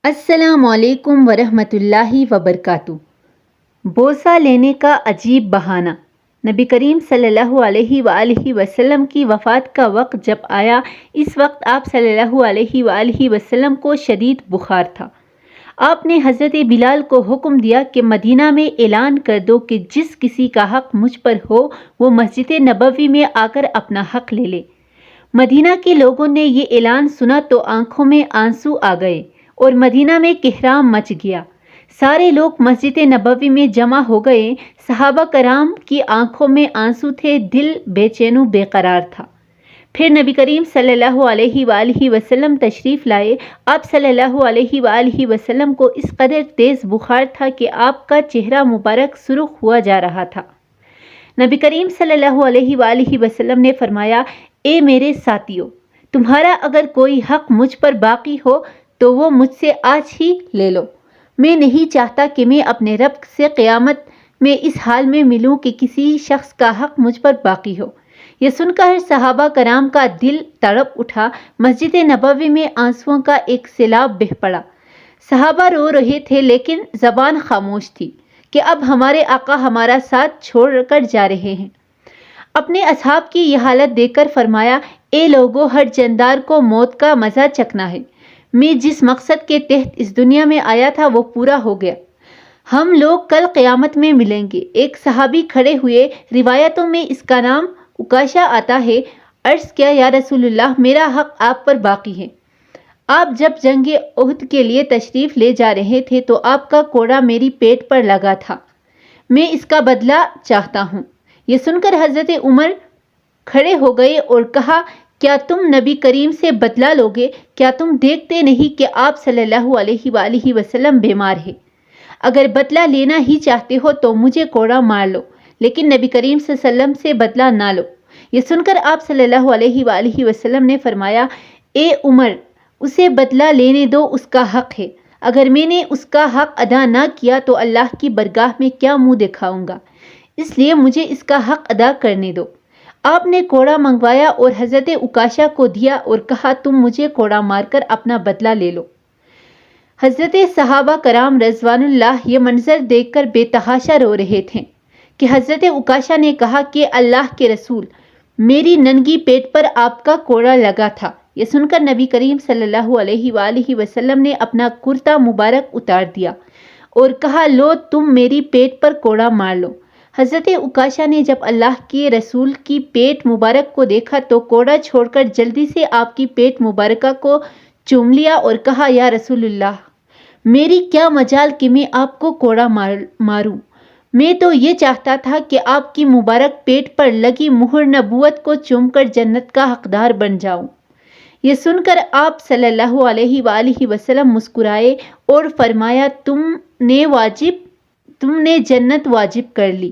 السلام علیکم ورحمۃ اللہ وبرکاتہ۔ بوسہ لینے کا عجیب بہانہ۔ نبی کریم صلی اللہ علیہ وآلہ وسلم کی وفات کا وقت جب آیا، اس وقت آپ صلی اللہ علیہ وآلہ وسلم کو شدید بخار تھا۔ آپ نے حضرت بلال کو حکم دیا کہ مدینہ میں اعلان کر دو کہ جس کسی کا حق مجھ پر ہو وہ مسجد نبوی میں آ کر اپنا حق لے لے۔ مدینہ کے لوگوں نے یہ اعلان سنا تو آنکھوں میں آنسو آ گئے اور مدینہ میں کہرام مچ گیا۔ سارے لوگ مسجد نبوی میں جمع ہو گئے۔ صحابہ کرام کی آنکھوں میں آنسو تھے، دل بے چین و بے قرار تھا۔ پھر نبی کریم صلی اللہ علیہ وآلہ وسلم تشریف لائے۔ آپ صلی اللہ علیہ وآلہ وسلم کو اس قدر تیز بخار تھا کہ آپ کا چہرہ مبارک سرخ ہوا جا رہا تھا۔ نبی کریم صلی اللہ علیہ وآلہ وسلم نے فرمایا، اے میرے ساتھیو، تمہارا اگر کوئی حق مجھ پر باقی ہو تو وہ مجھ سے آج ہی لے لو۔ میں نہیں چاہتا کہ میں اپنے رب سے قیامت میں اس حال میں ملوں کہ کسی شخص کا حق مجھ پر باقی ہو۔ یہ سن کر صحابہ کرام کا دل تڑپ اٹھا۔ مسجد نبوی میں آنسوؤں کا ایک سیلاب بہہ پڑا۔ صحابہ رو رہے تھے لیکن زبان خاموش تھی کہ اب ہمارے آقا ہمارا ساتھ چھوڑ کر جا رہے ہیں۔ اپنے اصحاب کی یہ حالت دیکھ کر فرمایا، اے لوگو، ہر جاندار کو موت کا مزہ چکھنا ہے۔ میں جس مقصد کے تحت اس دنیا میں آیا تھا وہ پورا ہو گیا۔ ہم لوگ کل قیامت میں ملیں گے۔ ایک صحابی کھڑے ہوئے، روایتوں میں اس کا نام عکاشہ آتا ہے۔ عرض کیا، یا رسول اللہ، میرا حق آپ پر باقی ہے۔ آپ جب جنگ احد کے لیے تشریف لے جا رہے تھے تو آپ کا کوڑا میری پیٹ پر لگا تھا، میں اس کا بدلہ چاہتا ہوں۔ یہ سن کر حضرت عمر کھڑے ہو گئے اور کہا، کیا تم نبی کریم سے بدلہ لوگے؟ کیا تم دیکھتے نہیں کہ آپ صلی اللہ علیہ وآلہ وسلم بیمار ہیں؟ اگر بدلہ لینا ہی چاہتے ہو تو مجھے کوڑا مار لو، لیکن نبی کریم صلی اللہ علیہ وسلم سے بدلہ نہ لو۔ یہ سن کر آپ صلی اللہ علیہ وآلہ وسلم نے فرمایا، اے عمر، اسے بدلہ لینے دو، اس کا حق ہے۔ اگر میں نے اس کا حق ادا نہ کیا تو اللہ کی بارگاہ میں کیا منہ دکھاؤں گا، اس لیے مجھے اس کا حق ادا کرنے دو۔ آپ نے کوڑا منگوایا اور حضرت عکاشہ کو دیا اور کہا، تم مجھے کوڑا مار کر اپنا بدلہ لے لو۔ حضرت صحابہ کرام رضوان اللہ یہ منظر دیکھ کر بے تحاشا رو رہے تھے کہ حضرت عکاشہ نے کہا کہ اللہ کے رسول، میری ننگی پیٹ پر آپ کا کوڑا لگا تھا۔ یہ سن کر نبی کریم صلی اللہ علیہ وآلہ وسلم نے اپنا کرتا مبارک اتار دیا اور کہا، لو، تم میری پیٹ پر کوڑا مار لو۔ حضرت عکاشہ نے جب اللہ کے رسول کی پیٹ مبارک کو دیکھا تو کوڑا چھوڑ کر جلدی سے آپ کی پیٹ مبارکہ کو چوم لیا اور کہا، یا رسول اللہ، میری کیا مجال کہ میں آپ کو کوڑا ماروں۔ میں تو یہ چاہتا تھا کہ آپ کی مبارک پیٹ پر لگی مہر نبوت کو چوم کر جنت کا حقدار بن جاؤں۔ یہ سن کر آپ صلی اللہ علیہ وآلہ وسلم مسکرائے اور فرمایا، تم نے جنت واجب کر لی۔